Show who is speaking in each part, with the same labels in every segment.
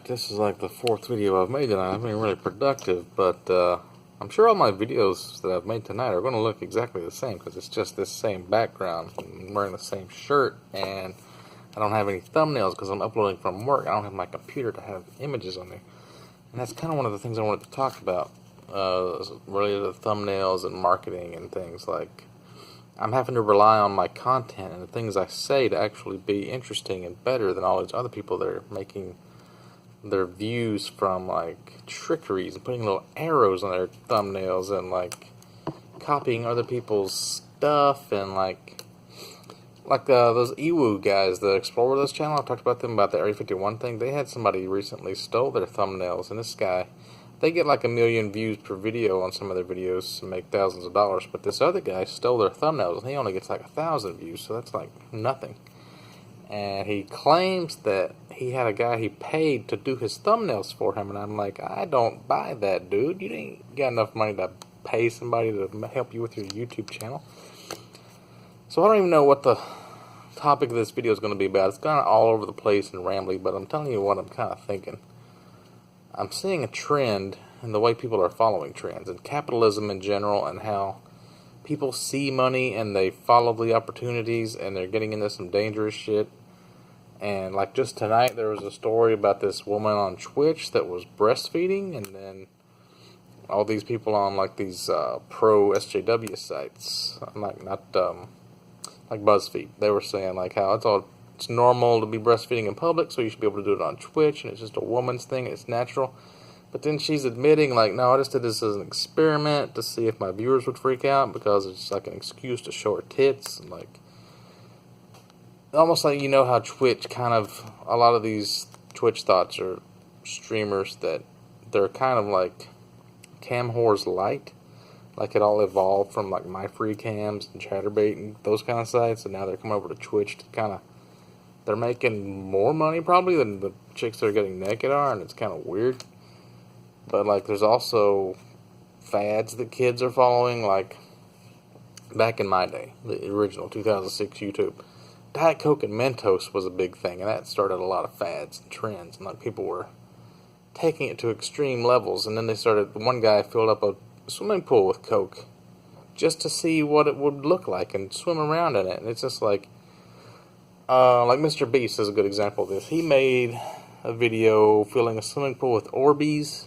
Speaker 1: This is like the fourth video I've made tonight. I've been really productive, but I'm sure all my videos that I've made tonight are going to look exactly the same because it's just this same background. I'm wearing the same shirt, and I don't have any thumbnails because I'm uploading from work. I don't have my computer to have images on there. And that's kind of one of the things I wanted to talk about, related to thumbnails and marketing and things. Like, I'm having to rely on my content and the things I say to actually be interesting and better than all these other people that are making their views from like trickeries and putting little arrows on their thumbnails and like copying other people's stuff and like those Ewu guys, the Explorers channel. I talked about them about the Area 51 thing. They had somebody recently stole their thumbnails, and this guy, they get like 1 million views per video on some of their videos and make thousands of dollars, but this other guy stole their thumbnails and he only gets like 1,000 views, so that's like nothing. And he claims that he had a guy he paid to do his thumbnails for him, and I'm like, I don't buy that, dude. You ain't got enough money to pay somebody to help you with your YouTube channel. So I don't even know what the topic of this video is going to be about. It's kind of all over the place and rambly, but I'm telling you what I'm kind of thinking. I'm seeing a trend in the way people are following trends, and capitalism in general, and how people see money and they follow the opportunities, and they're getting into some dangerous shit. And like just tonight, there was a story about this woman on Twitch that was breastfeeding, and then all these people on like these pro SJW sites, like like BuzzFeed, they were saying like how it's normal to be breastfeeding in public, so you should be able to do it on Twitch, and it's just a woman's thing, and it's natural. But then she's admitting, like, no, I just did this as an experiment to see if my viewers would freak out, because it's like an excuse to show her tits. And like, almost like, you know how Twitch kind of, a lot of these Twitch thoughts are streamers that they're kind of like cam whores light. Like, it all evolved from like My Free Cams and Chatterbait and those kind of sites, and now they're coming over to Twitch to kind of, they're making more money probably than the chicks that are getting naked are, and it's kind of weird. But like, there's also fads that kids are following. Like, back in my day, the original 2006 YouTube, Diet Coke and Mentos was a big thing, and that started a lot of fads and trends, and like, people were taking it to extreme levels. And then they started, one guy filled up a swimming pool with Coke just to see what it would look like and swim around in it. And it's just like Mr. Beast is a good example of this. He made a video filling a swimming pool with Orbeez.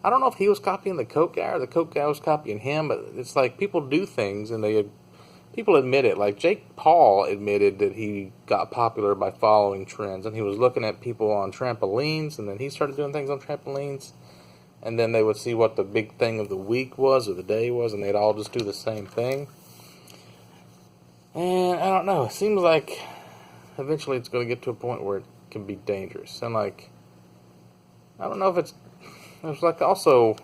Speaker 1: I don't know if he was copying the Coke guy or the Coke guy was copying him, but it's like people do things and people admit it. Like Jake Paul admitted that he got popular by following trends, and he was looking at people on trampolines, and then he started doing things on trampolines, and then they would see what the big thing of the week was or the day was, and they'd all just do the same thing. And I don't know, it seems like eventually it's going to get to a point where it can be dangerous. And like, I don't know if it's like also,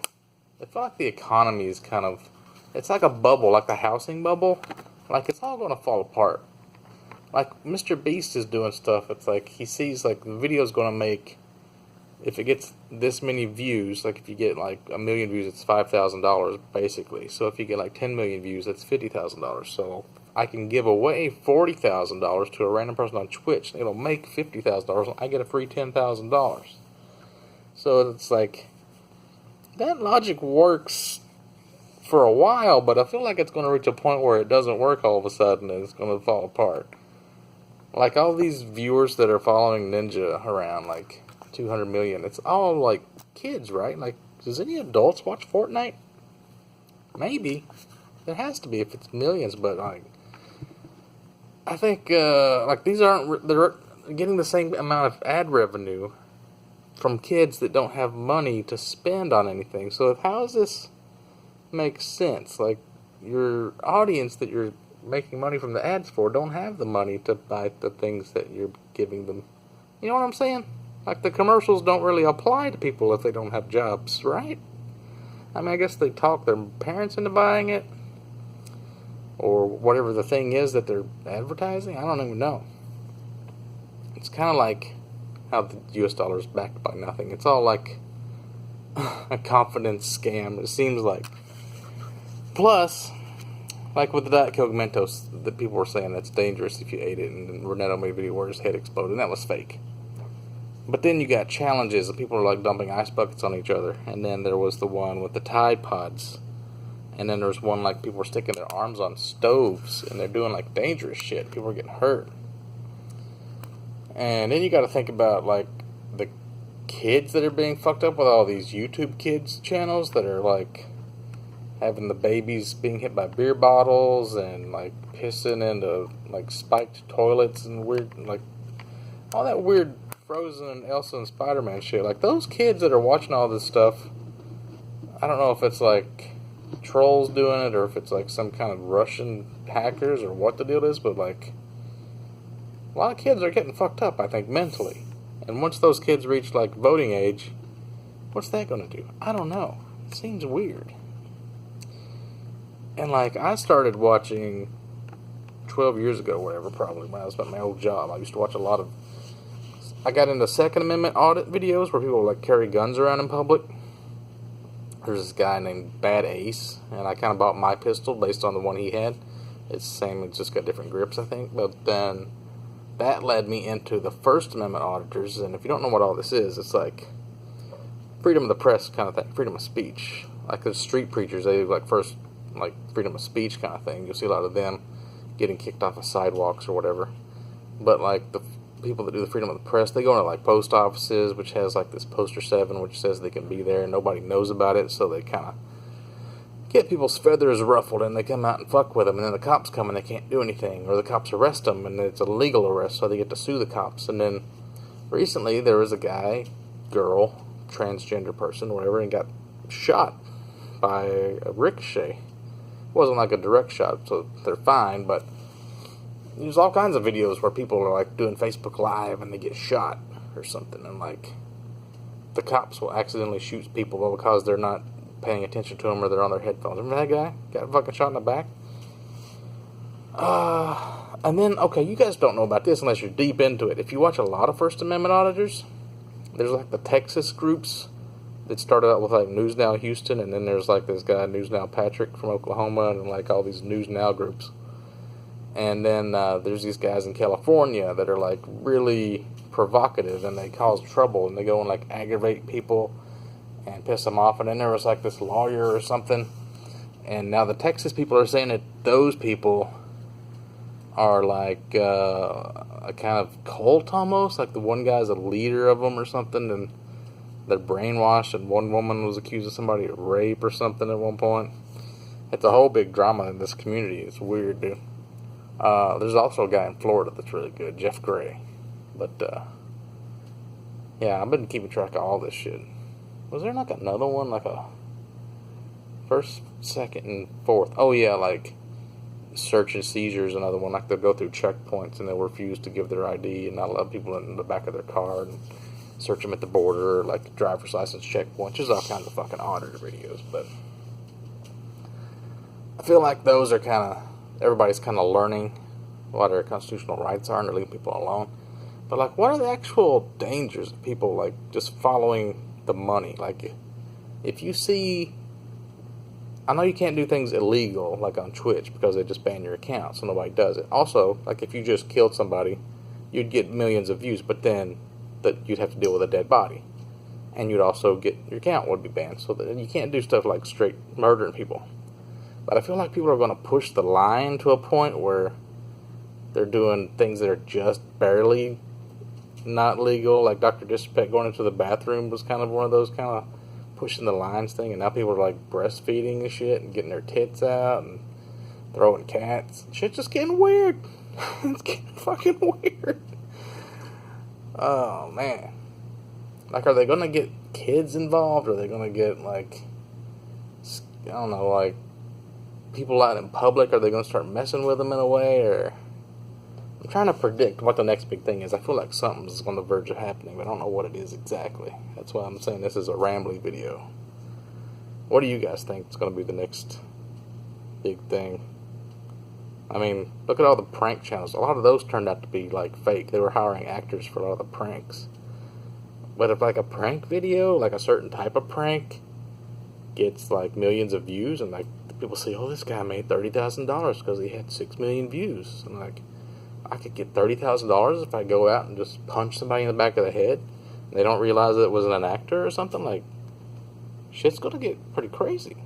Speaker 1: I feel like the economy is kind of, it's like a bubble, like the housing bubble. Like, it's all going to fall apart. Like, Mr. Beast is doing stuff, it's like, he sees, like, the video's going to make, if it gets this many views, like, if you get, like, 1 million views, it's $5,000, basically. So if you get, like, 10 million views, that's $50,000. So I can give away $40,000 to a random person on Twitch, and it'll make $50,000, and I get a free $10,000. So it's like, that logic works for a while, but I feel like it's going to reach a point where it doesn't work all of a sudden and it's going to fall apart. Like, all these viewers that are following Ninja around, like 200 million, it's all like kids, right? Like, does any adults watch Fortnite? Maybe. There has to be if it's millions, but like, I think like, these aren't, they're getting the same amount of ad revenue from kids that don't have money to spend on anything. So how does this make sense? Like, your audience that you're making money from the ads for don't have the money to buy the things that you're giving them. You know what I'm saying? Like, the commercials don't really apply to people if they don't have jobs, right? I mean, I guess they talk their parents into buying it, or whatever the thing is that they're advertising. I don't even know. It's kind of like how the US dollar is backed by nothing. It's all like a confidence scam, it seems like. Plus, like with the Diet Coke Mentos, that people were saying that's dangerous if you ate it, and then Renato made a video where his head exploded, and that was fake. But then you got challenges, and people are like dumping ice buckets on each other. And then there was the one with the Tide Pods. And then there's one like people are sticking their arms on stoves, and they're doing like dangerous shit. People are getting hurt. And then you got to think about like the kids that are being fucked up with all these YouTube kids channels that are like having the babies being hit by beer bottles and like pissing into like spiked toilets and weird, like all that weird Frozen and Elsa and Spider-Man shit. Like those kids that are watching all this stuff, I don't know if it's like trolls doing it or if it's like some kind of Russian hackers or what the deal is, but like a lot of kids are getting fucked up, I think, mentally. And once those kids reach like voting age, what's that going to do? I don't know. It seems weird. And like I started watching 12 years ago, whatever, probably when I was at my old job. I used to watch a lot of. I got into Second Amendment audit videos where people like carry guns around in public. There's this guy named Bad Ace, and I kind of bought my pistol based on the one he had. It's the same, it's just got different grips, I think. But then that led me into the First Amendment auditors, and if you don't know what all this is, it's like freedom of the press kind of thing, freedom of speech. Like the street preachers, they do like first, like freedom of speech kind of thing. You'll see a lot of them getting kicked off of sidewalks or whatever. But like the people that do the freedom of the press, they go into like post offices, which has like this poster 7 which says they can be there and nobody knows about it, so they kind of get people's feathers ruffled and they come out and fuck with them, and then the cops come and they can't do anything, or the cops arrest them and it's a legal arrest, so they get to sue the cops. And then recently there was a guy, girl, transgender person, whatever, and got shot by a ricochet. It wasn't like a direct shot, so they're fine, but there's all kinds of videos where people are like doing Facebook Live and they get shot or something, and like the cops will accidentally shoot people because they're not paying attention to them or they're on their headphones. Remember that guy? Got fucking shot in the back? And then, okay, you guys don't know about this unless you're deep into it. If you watch a lot of First Amendment auditors, there's like the Texas groups that started out with like News Now Houston, and then there's like this guy News Now Patrick from Oklahoma, and like all these News Now groups. And then there's these guys in California that are like really provocative and they cause trouble and they go and like aggravate people and piss them off. And then there was like this lawyer or something, and now the Texas people are saying that those people are like a kind of cult almost, like the one guy's a leader of them or something, and they're brainwashed, and one woman was accused of somebody of rape or something at one point. It's a whole big drama in this community. It's weird, dude. There's also a guy in Florida that's really good, Jeff Gray. But, yeah, I've been keeping track of all this shit. Was there like another one, like a first, second, and fourth? Oh, yeah, like search and seizures, another one. Like they'll go through checkpoints and they'll refuse to give their ID and not allow people in the back of their car and search them at the border, like driver's license checkpoints. There's all kinds of fucking auditor videos, but I feel like those are kind of, everybody's kind of learning what their constitutional rights are and they're leaving people alone. But like, what are the actual dangers of people like just following the money? Like, if you see, I know you can't do things illegal like on Twitch because they just ban your account, so nobody does it. Also, like if you just killed somebody, you'd get millions of views, but then you'd have to deal with a dead body, and you'd also get, your account would be banned. So that you can't do stuff like straight murdering people. But I feel like people are going to push the line to a point where they're doing things that are just barely not legal. Like Dr. Disrespect going into the bathroom was kind of one of those kind of pushing the lines thing. And now people are like breastfeeding and shit and getting their tits out and throwing cats. Shit's just getting weird. It's getting fucking weird. Oh, man. Like, are they going to get kids involved? Or are they going to get, like, I don't know, like, people out in public? Are they going to start messing with them in a way? Or I'm trying to predict what the next big thing is. I feel like something's on the verge of happening, but I don't know what it is exactly. That's why I'm saying this is a rambly video. What do you guys think is going to be the next big thing? I mean, look at all the prank channels. A lot of those turned out to be, like, fake. They were hiring actors for a lot of the pranks. But if, like, a prank video, like a certain type of prank, gets, like, millions of views, and, like, people say, oh, this guy made $30,000 because he had 6 million views. And, like, I could get $30,000 if I go out and just punch somebody in the back of the head. They don't realize that it was an actor or something. Like, shit's gonna get pretty crazy.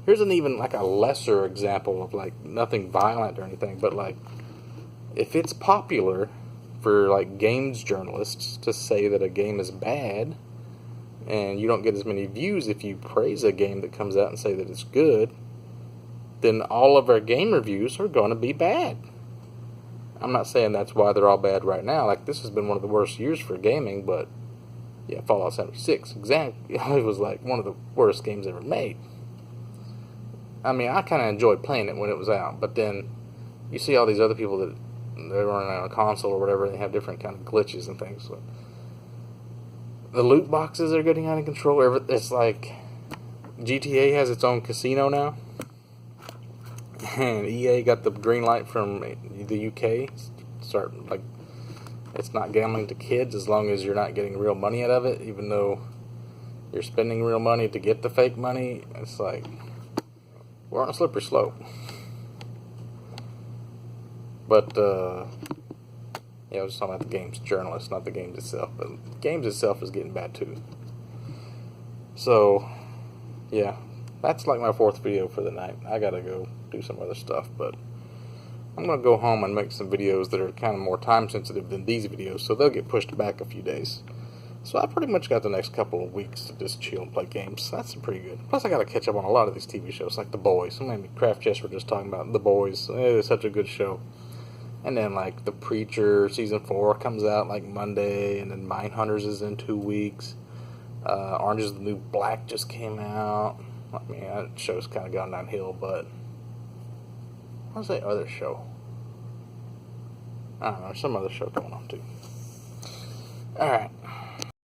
Speaker 1: Here's an even like a lesser example of like nothing violent or anything, but like if it's popular for like games journalists to say that a game is bad, and you don't get as many views if you praise a game that comes out and say that it's good, then all of our game reviews are going to be bad. I'm not saying that's why they're all bad right now. Like, this has been one of the worst years for gaming, but yeah, Fallout 76, exactly. It was like one of the worst games ever made. I mean, I kind of enjoyed playing it when it was out, but then you see all these other people that they're running on a console or whatever, and they have different kind of glitches and things. So the loot boxes are getting out of control. It's like GTA has its own casino now, and EA got the green light from the UK. Start like, it's not gambling to kids as long as you're not getting real money out of it, even though you're spending real money to get the fake money. It's like, we're on a slippery slope. But, yeah, I was just talking about the game's journalist, not the games itself. But the games itself is getting bad too. So, yeah, that's like my 4th video for the night. I gotta go do some other stuff, but I'm gonna go home and make some videos that are kind of more time sensitive than these videos, so they'll get pushed back a few days. So I pretty much got the next couple of weeks to just chill and play games. That's pretty good. Plus, I got to catch up on a lot of these TV shows, like The Boys. Maybe Craft Chess were just talking about The Boys. It is such a good show. And then, like, The Preacher, Season 4 comes out, like, Monday. And then Mindhunters is in 2 weeks. Orange is the New Black just came out. I mean, that show's kind of gone downhill, but what's that other show? I don't know. Some other show going on, too. Alright.